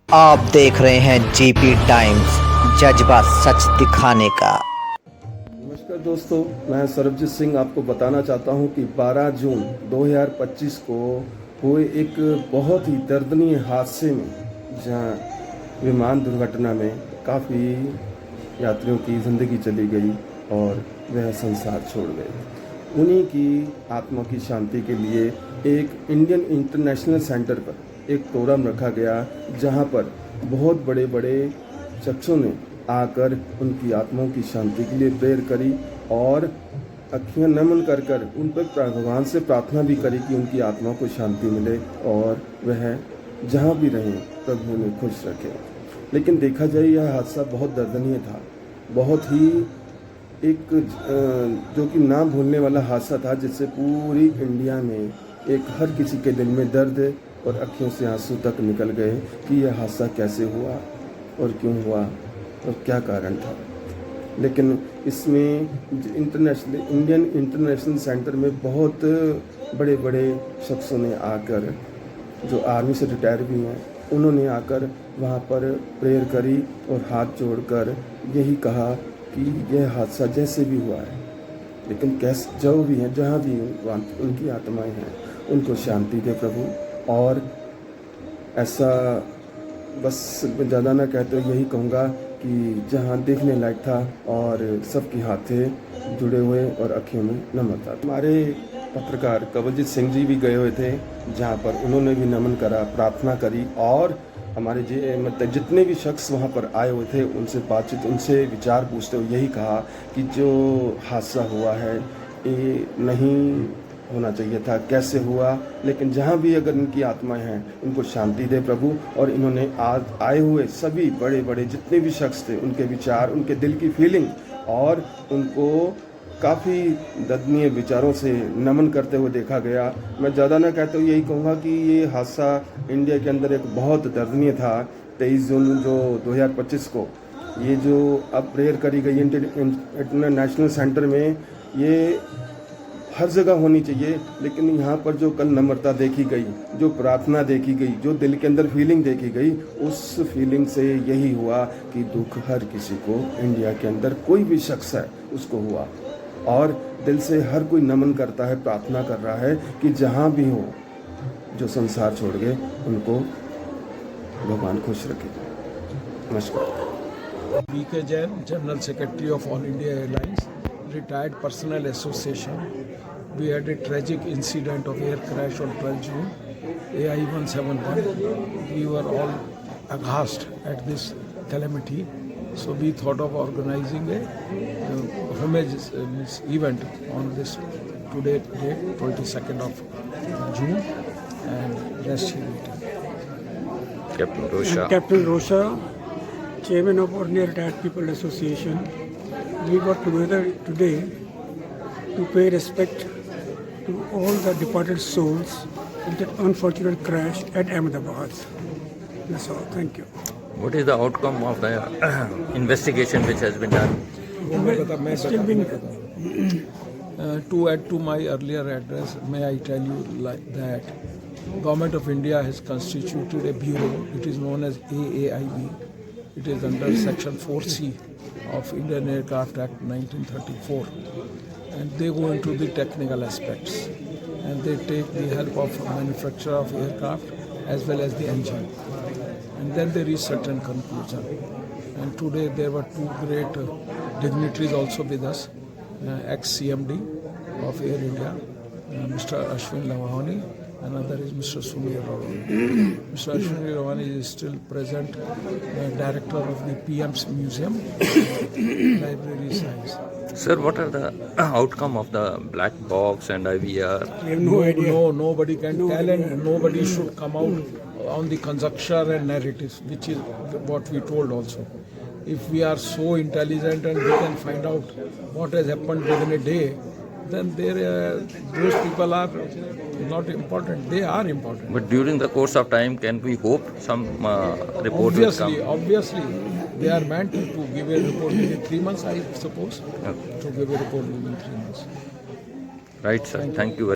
आप देख रहे हैं जीपी टाइम्स, जज्बा सच दिखाने का। नमस्कार दोस्तों, मैं सरबजीत सिंह आपको बताना चाहता हूं कि 12 जून 2025 को हुए एक बहुत ही दर्दनीय हादसे में जहां विमान दुर्घटना में काफ़ी यात्रियों की ज़िंदगी चली गई और वह संसार छोड़ गए। उन्हीं की आत्मा की शांति के लिए एक इंडियन इंटरनेशनल सेंटर पर एक प्रोग्राम रखा गया, जहां पर बहुत बड़े बड़े शख्सों ने आकर उनकी आत्माओं की शांति के लिए प्रेयर करी और अखियां नमन कर कर उन पर भगवान से प्रार्थना भी करी कि उनकी आत्मा को शांति मिले और वह जहां भी रहें प्रभु उन्हें खुश रखे। लेकिन देखा जाए यह हादसा बहुत दर्दनीय था, बहुत ही एक जो कि ना भूलने वाला हादसा था, जिससे पूरी इंडिया में एक हर किसी के दिल में दर्द और अखियों से आंसू तक निकल गए कि यह हादसा कैसे हुआ और क्यों हुआ और क्या कारण था। लेकिन इसमें इंडियन इंटरनेशनल सेंटर में बहुत बड़े बड़े शख्सों ने आकर, जो आर्मी से रिटायर भी हैं, उन्होंने आकर वहाँ पर प्रेयर करी और हाथ जोड़कर यही कहा कि यह हादसा जैसे भी हुआ है, लेकिन कैसे जो भी हैं, जहाँ भी उनकी आत्माएं हैं, उनको शांति दे प्रभु। और ऐसा बस ज़्यादा ना कहते हुए यही कहूँगा कि जहाँ देखने लायक था और सबके हाथे जुड़े हुए और अखियों में नमन था। हमारे पत्रकार कवलजीत सिंह जी भी गए हुए थे, जहाँ पर उन्होंने भी नमन करा, प्रार्थना करी और हमारे मतलब जितने भी शख्स वहाँ पर आए हुए थे उनसे बातचीत, उनसे विचार पूछते हुए यही कहा कि जो हादसा हुआ है ये नहीं होना चाहिए था, कैसे हुआ, लेकिन जहाँ भी अगर इनकी आत्माएं हैं इनको शांति दे प्रभु। और इन्होंने आज आए हुए सभी बड़े बड़े जितने भी शख्स थे, उनके विचार, उनके दिल की फीलिंग और उनको काफ़ी दर्दनीय विचारों से नमन करते हुए देखा गया। मैं ज़्यादा ना कहते हुए यही कहूँगा कि ये हादसा इंडिया के अंदर एक बहुत दर्दनीय था। 23 जून जो 2025 को ये जो अब प्रेयर करी गई इंटरनेशनल सेंटर में, ये हर जगह होनी चाहिए, लेकिन यहाँ पर जो कल नम्रता देखी गई, जो प्रार्थना देखी गई, जो दिल के अंदर फीलिंग देखी गई, उस फीलिंग से यही हुआ कि दुख हर किसी को इंडिया के अंदर कोई भी शख्स है उसको हुआ और दिल से हर कोई नमन करता है, प्रार्थना कर रहा है कि जहाँ भी हो, जो संसार छोड़ गए उनको भगवान खुश रखे। नमस्कार। B.K. Jain, General Secretary of All India Airlines, Retired Personnel Association. We had a tragic incident of air crash on 12 June, AI 171. We were all aghast at this calamity. So we thought of organizing a homage event on this today date, 22nd of June, and rest here meeting. Captain Rosha. I'm Captain Rosha, Chairman of Ordinary Retired People Association. We got together today to pay respect to all the departed souls in that unfortunate crash at Ahmedabad. That's all. Thank you. What is the outcome of the investigation which has been done? Still being To add to my earlier address, may I tell you that Government of India has constituted a bureau. It is known as AAIB. It is under Section 4C of Indian Aircraft Act 1934, and they go into the technical aspects and they take the help of manufacturer of aircraft as well as the engine, and then they reach certain conclusion. And today there were two great dignitaries also with us, ex-CMD of Air India, Mr. Ashwin Lavahani, another is Mr. Sunil Rawani. Mr. Ashwin Rawani is still present, director of the PM's Museum, Library Science. Sir, what are the outcome of the black box and IVR? we have no idea. No, nobody can tell, and nobody should come out on the conjecture and narratives, which is what we told also. If we are so intelligent and we can find out what has happened within a day, then those people are not important. They are important. But during the course of time, can we hope some report will come? Obviously, they are meant to give a report within 3 months, I suppose. Okay. To give a report within 3 months. Right, sir. Thank you very